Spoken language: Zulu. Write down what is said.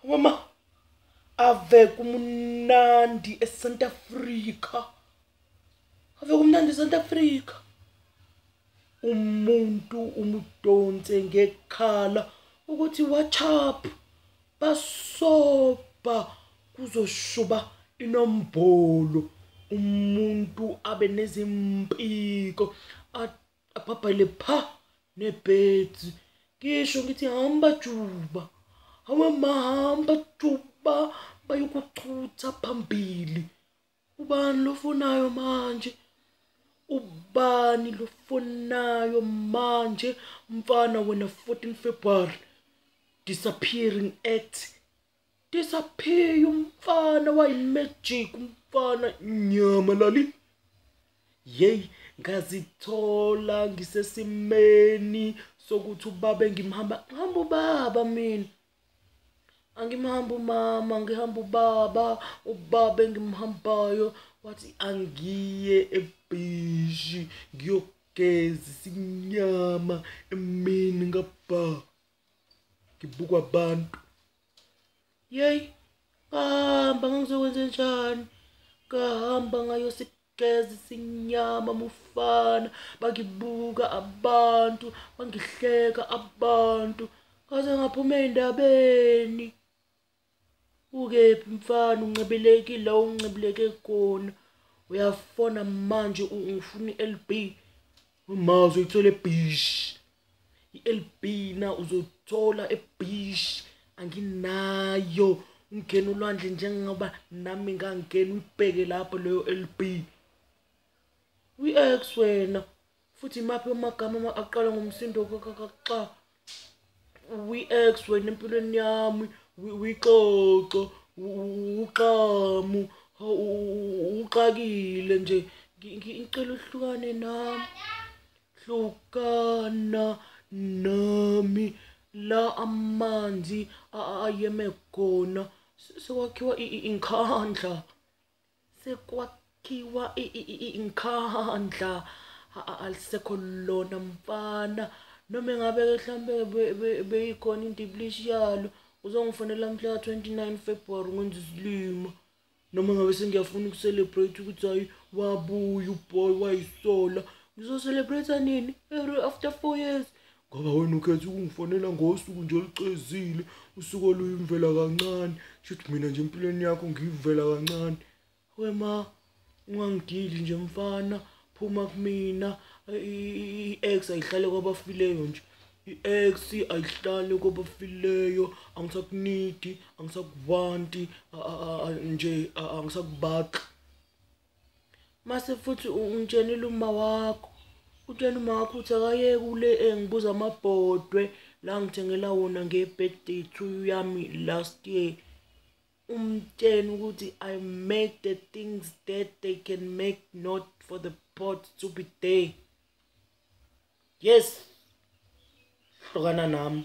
Mama ave kumnandi eSouth Africa. Ave kumnandi eSouth Africa. Umuntu umudonse ngekhala ukuthi WhatsApp basoba kuzoshuba inombolo. Umuntu abe nezimpiko abhabhale pha nebhedzi. Ngisho ngithi hamba juba. Awamahamba juba bayokuchutha phambili. Ubani lofunayo manje? Ubani lofunayo manje? Mfana wena 14 February disappearing act. Disappear umfana wayimagic umfana nyama lali. Yey ngazithola ngisesimeni sokuthi ubaba ngimhamba ubaba mina. Angimhamba umama ngihamba ubaba engimhambayo wathi angiye eBhishi ngiyogeza isinyama emini ngaba ngibuka abantu. Yey hamba ngizokwenza njani? Ngahamba ngayosigeza isinyama mufana bakibuka abantu bangihleka abantu kaze ngaphuma endabeni. Ukephi mfana unqebelekile unqebeleke khona uyafona manje ufuna iLB umazo uyithola eBhishi. iLB na uzothola eBhishi anginayo. Ungena ulwandle njengoba nami ngangena uyibheke lapho leyo LB. Uyex wena futhi maphi amagama aqala ngomsindo xa. Uyex wena empilweni yami uyixoxo uqhamu uqakile nje ngicela uhlukane nami. Hlukana nami la amanzi ayeme khona. Sekwakhiwa inkhandla. Sekwakhiwa inkhandla alisekho lona mfana. Noma ngabe mhlambe beyikhona indiblishi yalo uzongifonela mhla ka 29 February ngenza isilima. Noma ngabe sengiyafuna ukucelebrate ukuthi hayi wabuya uboy wayisola. Ngizocelebrate nini after 4 years? Ngoba wena ukhethe ukungifonela ngosuku nje olicezile usuku oluyimvela kancane. Shothi mina nje empilweni yakho ngivela kancane. Wema ungangidili nje mfana phuma kumina. iEx ayihlale kwabafileyo nje. iEx ayihlale kwabafileyo. Angisakunidi angisakuvanti nje angisakubaqi. Mase futhi ungitshenile uma wakho. Utshena uma wakho uthi akayeke ule engibuza amabhodwe la ngithengela wona ngebirthday to yami last year. Umtshela ukuthi I make the things that they can make, not for the pot to be there. Yes, hlukana nami.